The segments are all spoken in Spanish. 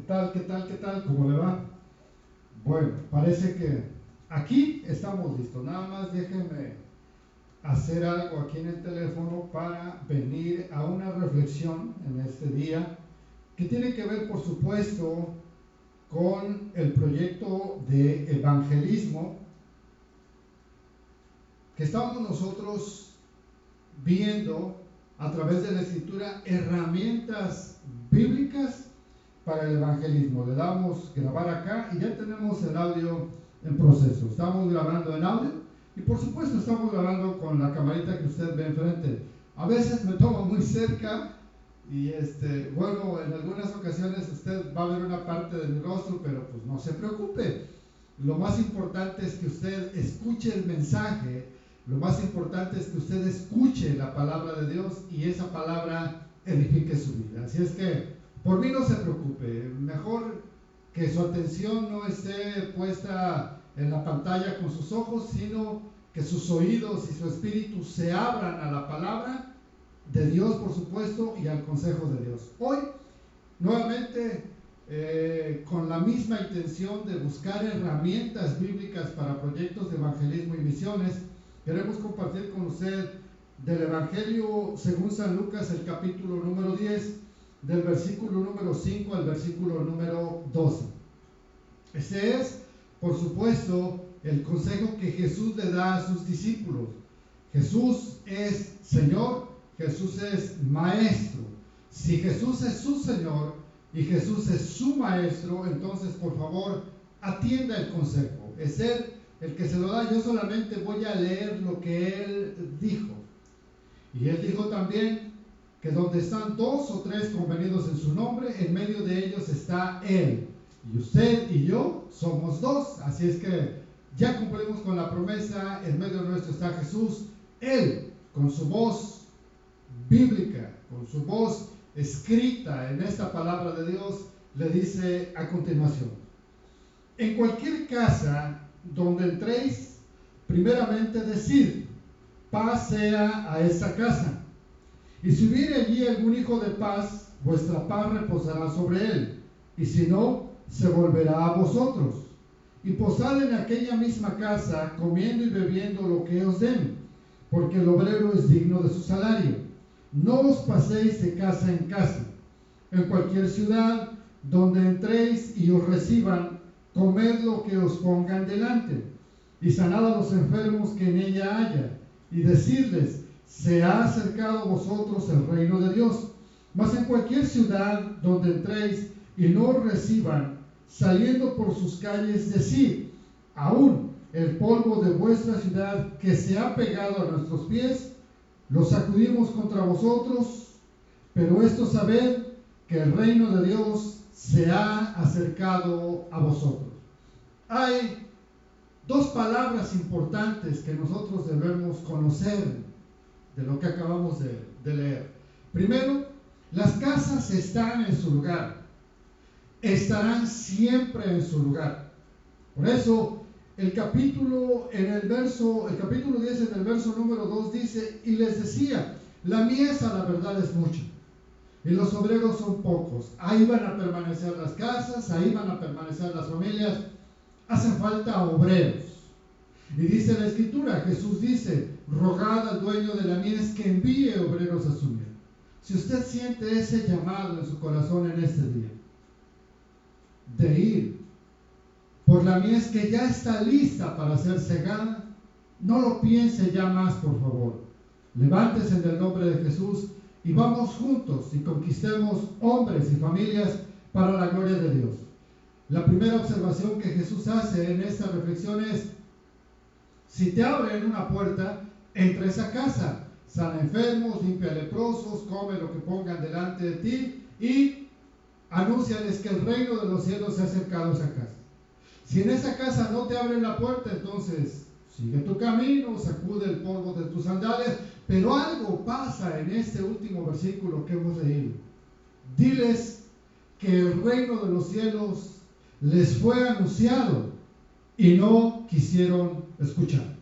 tal? ¿Qué tal? ¿Qué tal? ¿Cómo le va? Bueno, parece que aquí estamos listos. Nada más déjenme hacer algo aquí en el teléfono para venir a una reflexión en este día que tiene que ver, por supuesto, con el proyecto de evangelismo que estamos nosotros viendo a través de la escritura, herramientas bíblicas para el evangelismo. Le damos grabar acá y ya tenemos el audio en proceso. Estamos grabando en audio y por supuesto estamos grabando con la camarita que usted ve enfrente. A veces me tomo muy cerca y bueno, en algunas ocasiones usted va a ver una parte de mi rostro, pero pues no se preocupe. Lo más importante es que usted escuche el mensaje. Lo más importante es que usted escuche la palabra de Dios y esa palabra edifique su vida. Así es que por mí no se preocupe. Mejor que su atención no esté puesta en la pantalla con sus ojos, sino que sus oídos y su espíritu se abran a la palabra de Dios, por supuesto, y al consejo de Dios. Hoy, nuevamente, con la misma intención de buscar herramientas bíblicas para proyectos de evangelismo y misiones, queremos compartir con usted del Evangelio según San Lucas, el capítulo número 10, del versículo número 5 al versículo número 12. Este es, por supuesto, el consejo que Jesús le da a sus discípulos. Jesús es Señor, Jesús es Maestro. Si Jesús es su Señor y Jesús es su Maestro, entonces por favor atienda el consejo. Es Él el que se lo da. Yo solamente voy a leer lo que Él dijo. Y Él dijo también que donde están dos o tres convenidos en su nombre, en medio de ellos está Él. Y usted y yo somos dos. Así es que ya cumplimos con la promesa. En medio nuestro está Jesús. Él, con su voz bíblica, con su voz escrita en esta palabra de Dios, le dice a continuación: en cualquier casa donde entréis, primeramente decid, paz sea a esa casa. Y si hubiere allí algún hijo de paz, vuestra paz reposará sobre él, y si no, se volverá a vosotros. Y posad en aquella misma casa, comiendo y bebiendo lo que os den, porque el obrero es digno de su salario. No os paséis de casa en casa. En cualquier ciudad donde entréis y os reciban, comed lo que os pongan delante, y sanad a los enfermos que en ella haya, y decidles, se ha acercado a vosotros el reino de Dios. Mas en cualquier ciudad donde entréis y no os reciban, saliendo por sus calles, decid, aún el polvo de vuestra ciudad que se ha pegado a nuestros pies, lo sacudimos contra vosotros, pero esto sabed que el reino de Dios se ha acercado a vosotros. Hay dos palabras importantes que nosotros debemos conocer de lo que acabamos de leer. Primero, las casas están en su lugar, estarán siempre en su lugar. Por eso, el capítulo 10 en el verso número 2 dice, y les decía, la mies a la verdad es mucha, y los obreros son pocos. Ahí van a permanecer las casas, ahí van a permanecer las familias, hacen falta obreros. Y dice la Escritura, Jesús dice, rogad al dueño de la mies que envíe obreros a su mies. Si usted siente ese llamado en su corazón en este día, de ir por la mies que ya está lista para ser segada, no lo piense ya más, por favor. Levántese en el nombre de Jesús y vamos juntos y conquistemos hombres y familias para la gloria de Dios. La primera observación que Jesús hace en esta reflexión es, si te abren una puerta, entra a esa casa, sana enfermos, limpia leprosos, come lo que pongan delante de ti y anúnciales que el reino de los cielos se ha acercado a esa casa. Si en esa casa no te abren la puerta, entonces sigue tu camino, sacude el polvo de tus sandalias, pero algo pasa en este último versículo que hemos leído. Diles que el reino de los cielos les fue anunciado y no quisieron escuchar.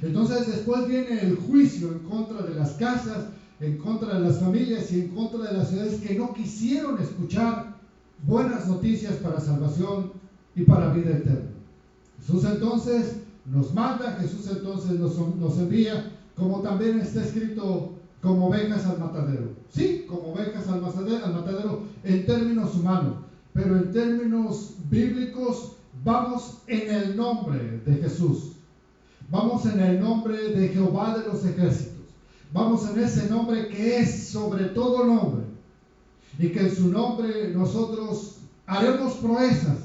Entonces después viene el juicio en contra de las casas, en contra de las familias y en contra de las ciudades que no quisieron escuchar buenas noticias para salvación y para vida eterna. Jesús entonces nos manda, Jesús entonces nos envía, como también está escrito, como ovejas al matadero. Sí, como ovejas al matadero en términos humanos, pero en términos bíblicos vamos en el nombre de Jesús. Vamos en el nombre de Jehová de los ejércitos. Vamos en ese nombre que es sobre todo nombre. Y que en su nombre nosotros haremos proezas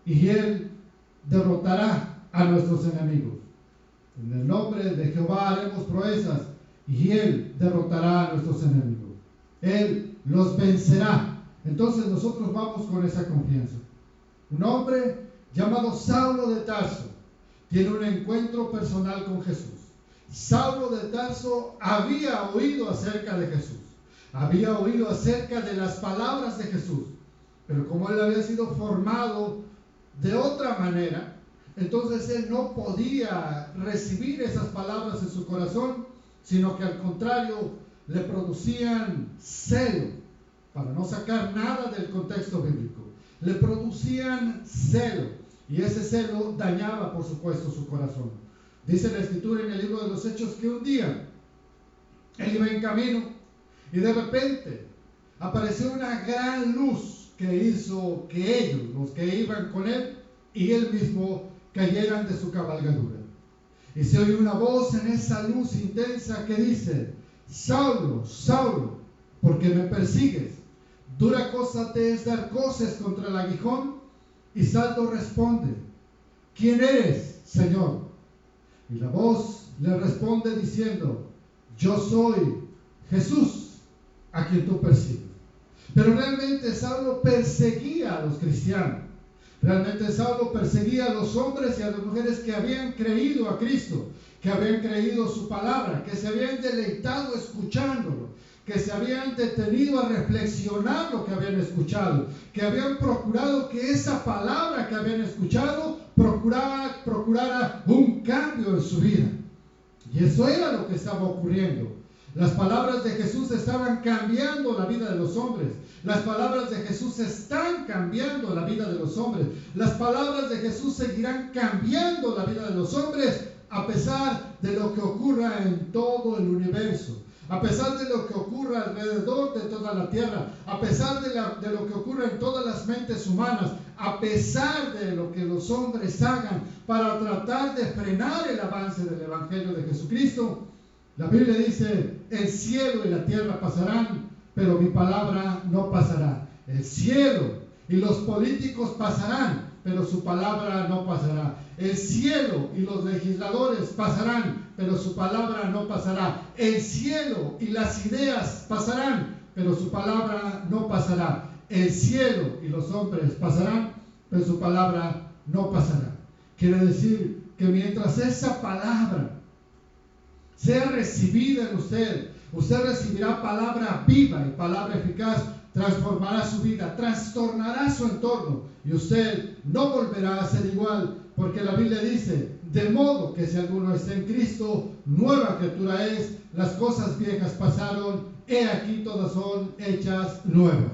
y Él derrotará a nuestros enemigos. En el nombre de Jehová haremos proezas y Él derrotará a nuestros enemigos. Él los vencerá. Entonces nosotros vamos con esa confianza. Un hombre llamado Saulo de Tarso tiene un encuentro personal con Jesús. Saulo de Tarso había oído acerca de Jesús. Había oído acerca de las palabras de Jesús. Pero como él había sido formado de otra manera, entonces él no podía recibir esas palabras en su corazón, sino que al contrario le producían celo, para no sacar nada del contexto bíblico. Le producían celo, y ese celo dañaba, por supuesto, su corazón. Dice la Escritura en el libro de los Hechos que un día él iba en camino y de repente apareció una gran luz que hizo que ellos, los que iban con él y él mismo, cayeran de su cabalgadura. Y se oye una voz en esa luz intensa que dice: Saulo, Saulo, ¿por qué me persigues? Dura cosa te es dar coces contra el aguijón. Y Saulo responde: ¿quién eres, Señor? Y la voz le responde diciendo: yo soy Jesús, a quien tú persigues. Pero realmente Saulo perseguía a los cristianos. Realmente Saulo perseguía a los hombres y a las mujeres que habían creído a Cristo, que habían creído su palabra, que se habían deleitado escuchándolo, que se habían detenido a reflexionar lo que habían escuchado, que habían procurado que esa palabra que habían escuchado procurara un cambio en su vida. Y eso era lo que estaba ocurriendo. Las palabras de Jesús estaban cambiando la vida de los hombres. Las palabras de Jesús están cambiando la vida de los hombres. Las palabras de Jesús seguirán cambiando la vida de los hombres a pesar de lo que ocurra en todo el universo, a pesar de lo que ocurra alrededor de toda la tierra, a pesar de lo que ocurra en todas las mentes humanas, a pesar de lo que los hombres hagan para tratar de frenar el avance del Evangelio de Jesucristo. La Biblia dice: el cielo y la tierra pasarán, pero mi palabra no pasará. El cielo y los políticos pasarán, pero su palabra no pasará. El cielo y los legisladores pasarán, pero su palabra no pasará. El cielo y las ideas pasarán, pero su palabra no pasará. El cielo y los hombres pasarán, pero su palabra no pasará. Quiere decir que mientras esa palabra sea recibida en usted, usted recibirá palabra viva y palabra eficaz. Transformará su vida, trastornará su entorno y usted no volverá a ser igual, porque la Biblia dice: de modo que si alguno está en Cristo, nueva criatura es, las cosas viejas pasaron, he aquí todas son hechas nuevas.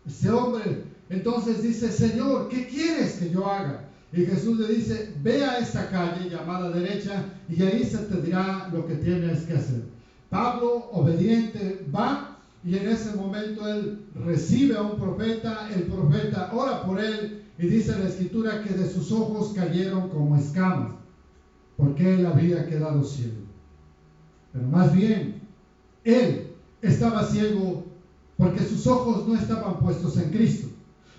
Este hombre entonces dice: Señor, ¿qué quieres que yo haga? Y Jesús le dice: ve a esta calle llamada derecha y ahí se te dirá lo que tienes que hacer. Pablo, obediente, va. Y en ese momento él recibe a un profeta, el profeta ora por él y dice la Escritura que de sus ojos cayeron como escamas, porque él había quedado ciego. Pero más bien, él estaba ciego porque sus ojos no estaban puestos en Cristo.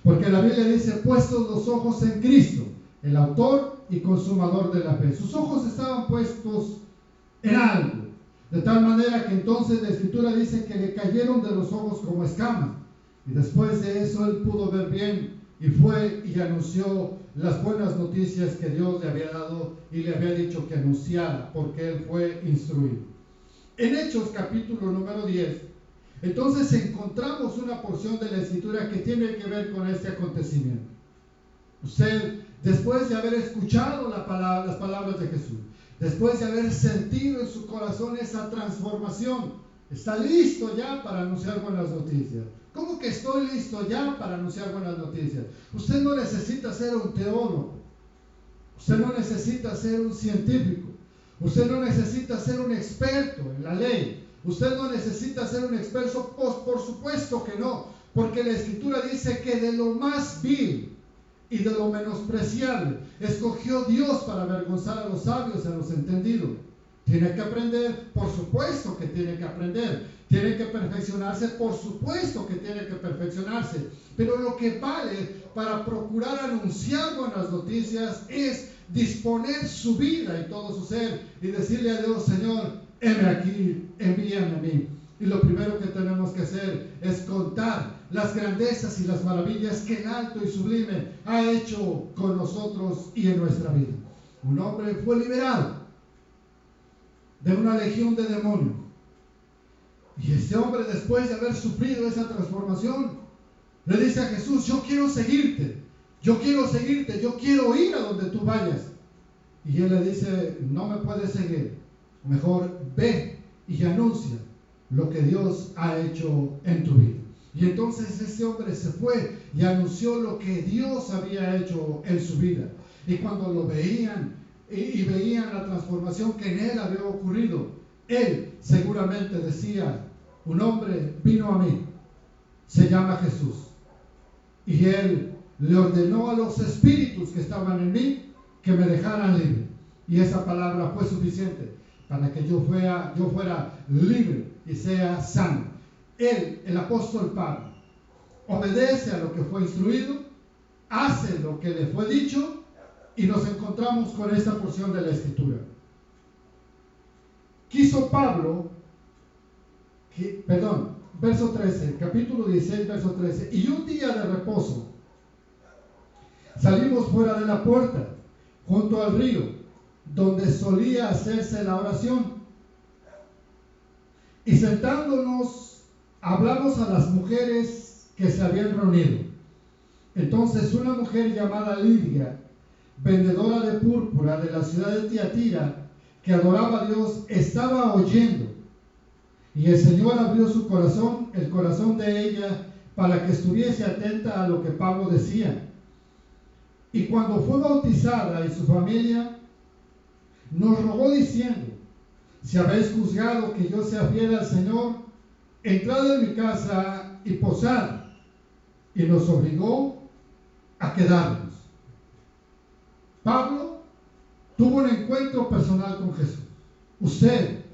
Porque la Biblia dice: puestos los ojos en Cristo, el autor y consumador de la fe. Sus ojos estaban puestos en algo. De tal manera que entonces la Escritura dice que le cayeron de los ojos como escamas. Y después de eso él pudo ver bien y fue y anunció las buenas noticias que Dios le había dado y le había dicho que anunciara, porque él fue instruido. En Hechos capítulo número 10, entonces encontramos una porción de la Escritura que tiene que ver con este acontecimiento. Usted, después de haber escuchado las palabras de Jesús, después de haber sentido en su corazón esa transformación, está listo ya para anunciar buenas noticias. ¿Cómo que estoy listo ya para anunciar buenas noticias? Usted no necesita ser un teólogo. Usted no necesita ser un científico. Usted no necesita ser un experto en la ley. Usted no necesita ser un experto, por supuesto que no. Porque la Escritura dice que de lo más vil y de lo menospreciable escogió Dios para avergonzar a los sabios y a los entendidos. Tiene que aprender, por supuesto que tiene que aprender. Tiene que perfeccionarse, por supuesto que tiene que perfeccionarse. Pero lo que vale para procurar anunciar buenas noticias es disponer su vida y todo su ser y decirle a Dios: Señor, heme aquí, envíame a mí. Y lo primero que tenemos que hacer es contar las grandezas y las maravillas que el alto y sublime ha hecho con nosotros y en nuestra vida. Un hombre fue liberado de una legión de demonios. Y este hombre, después de haber sufrido esa transformación, le dice a Jesús: yo quiero seguirte, yo quiero ir a donde tú vayas. Y él le dice: no me puedes seguir, mejor ve y anuncia lo que Dios ha hecho en tu vida. Y entonces ese hombre se fue y anunció lo que Dios había hecho en su vida. Y cuando lo veían y veían la transformación que en él había ocurrido, él seguramente decía: un hombre vino a mí, se llama Jesús, y él le ordenó a los espíritus que estaban en mí que me dejaran libre. Y esa palabra fue suficiente para que yo fuera libre y sea sano. Él, el apóstol Pablo, obedece a lo que fue instruido, hace lo que le fue dicho, y nos encontramos con esta porción de la Escritura. Quiso Pablo, verso 13, capítulo 16, verso 13: y un día de reposo salimos fuera de la puerta, junto al río, donde solía hacerse la oración. Y sentándonos, hablamos a las mujeres que se habían reunido. Entonces una mujer llamada Lidia, vendedora de púrpura de la ciudad de Tiatira, que adoraba a Dios, estaba oyendo. Y el Señor abrió su corazón, el corazón de ella, para que estuviese atenta a lo que Pablo decía. Y cuando fue bautizada y su familia, nos rogó diciendo: si habéis juzgado que yo sea fiel al Señor, entrad en mi casa y posad. Y nos obligó a quedarnos. Pablo tuvo un encuentro personal con Jesús. Usted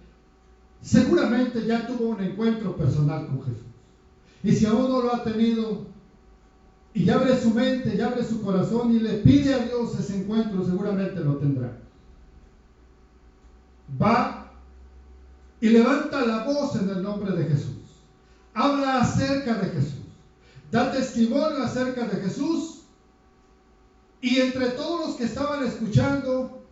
seguramente ya tuvo un encuentro personal con Jesús. Y si aún no lo ha tenido, y abre su mente, y abre su corazón, y le pide a Dios ese encuentro, seguramente lo tendrá. Va y levanta la voz en el nombre de Jesús. Habla acerca de Jesús. Da testimonio acerca de Jesús. Y entre todos los que estaban escuchando,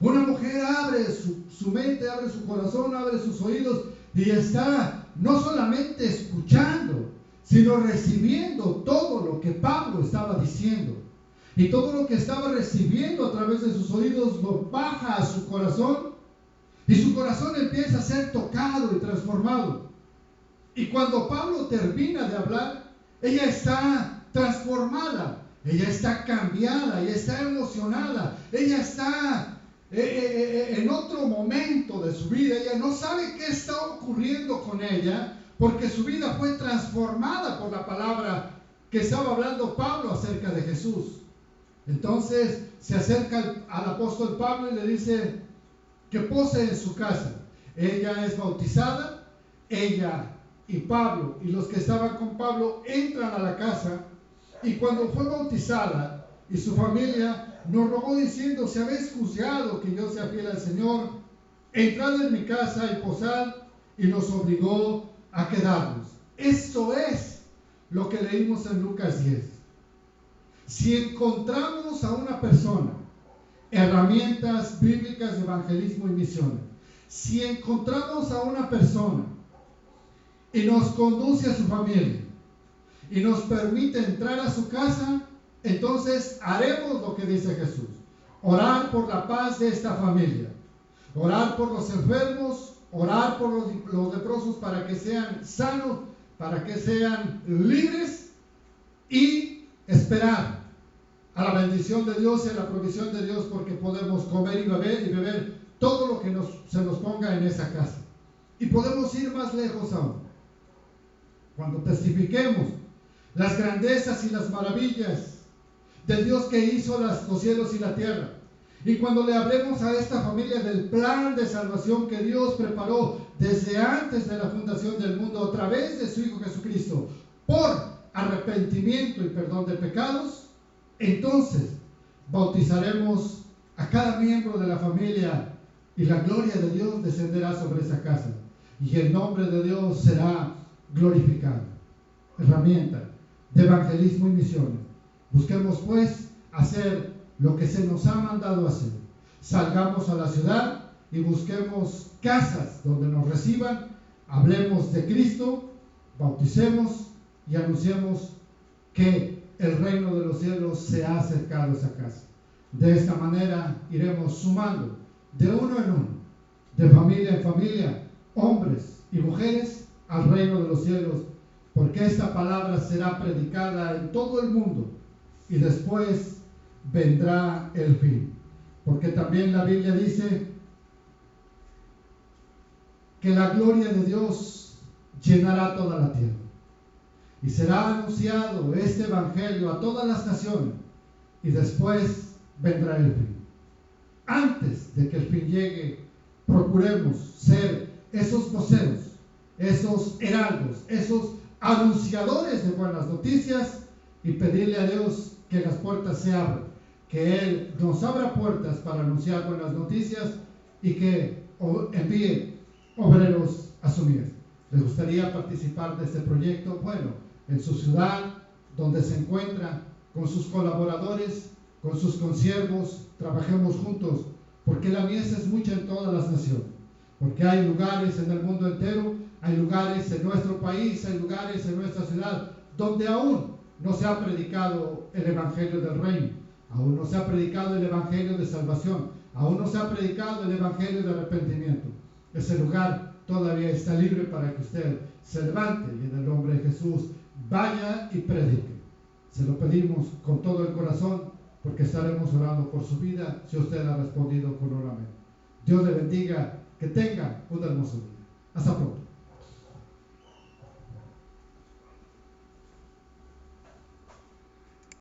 una mujer abre su mente, abre su corazón, abre sus oídos, y está no solamente escuchando, sino recibiendo todo lo que Pablo estaba diciendo. Y todo lo que estaba recibiendo a través de sus oídos lo baja a su corazón, y su corazón empieza a ser tocado y transformado. Y cuando Pablo termina de hablar, ella está transformada. Ella está cambiada, ella está emocionada, ella está en otro momento de su vida. Ella no sabe qué está ocurriendo con ella, porque su vida fue transformada por la palabra que estaba hablando Pablo acerca de Jesús. Entonces se acerca al apóstol Pablo y le dice que pose en su casa. Ella es bautizada, ella y Pablo y los que estaban con Pablo entran a la casa. Y cuando fue bautizada y su familia, nos rogó diciendo: si habéis juzgado que yo sea fiel al Señor, entrad en mi casa y posad. Y nos obligó a quedarnos. Esto es lo que leímos en Lucas 10. Si encontramos a una persona, herramientas bíblicas de evangelismo y misiones. Si encontramos a una persona y nos conduce a su familia y nos permite entrar a su casa, entonces haremos lo que dice Jesús: orar por la paz de esta familia, orar por los enfermos, orar por los leprosos para que sean sanos, para que sean libres y esperar a la bendición de Dios y a la provisión de Dios, porque podemos comer y beber todo lo que se nos ponga en esa casa. Y podemos ir más lejos aún. Cuando testifiquemos las grandezas y las maravillas del Dios que hizo los cielos y la tierra, y cuando le hablemos a esta familia del plan de salvación que Dios preparó desde antes de la fundación del mundo a través de su Hijo Jesucristo, por arrepentimiento y perdón de pecados, entonces bautizaremos a cada miembro de la familia y la gloria de Dios descenderá sobre esa casa y el nombre de Dios será glorificado. Herramienta de evangelismo y misiones. Busquemos pues hacer lo que se nos ha mandado hacer. Salgamos a la ciudad y busquemos casas donde nos reciban, hablemos de Cristo, bauticemos y anunciemos que el reino de los cielos se ha acercado a esa casa. De esta manera iremos sumando de uno en uno, de familia en familia, hombres y mujeres al reino de los cielos, porque esta palabra será predicada en todo el mundo y después vendrá el fin. Porque también la Biblia dice que la gloria de Dios llenará toda la tierra. Y será anunciado este evangelio a todas las naciones y después vendrá el fin. Antes de que el fin llegue, procuremos ser esos voceros, esos heraldos, esos anunciadores de buenas noticias y pedirle a Dios que las puertas se abran, que Él nos abra puertas para anunciar buenas noticias y que envíe obreros a su mies. ¿Les gustaría participar de este proyecto? Bueno, en su ciudad, donde se encuentra, con sus colaboradores, con sus consiervos, trabajemos juntos, porque la mies es mucha en todas las naciones, porque hay lugares en el mundo entero, hay lugares en nuestro país, hay lugares en nuestra ciudad, donde aún no se ha predicado el evangelio del reino, aún no se ha predicado el evangelio de salvación, aún no se ha predicado el evangelio de arrepentimiento. Ese lugar todavía está libre para que usted se levante y en el nombre de Jesús vaya y predique. Se lo pedimos con todo el corazón, porque estaremos orando por su vida si usted ha respondido con un amén. Dios le bendiga, que tenga un hermoso día. Hasta pronto.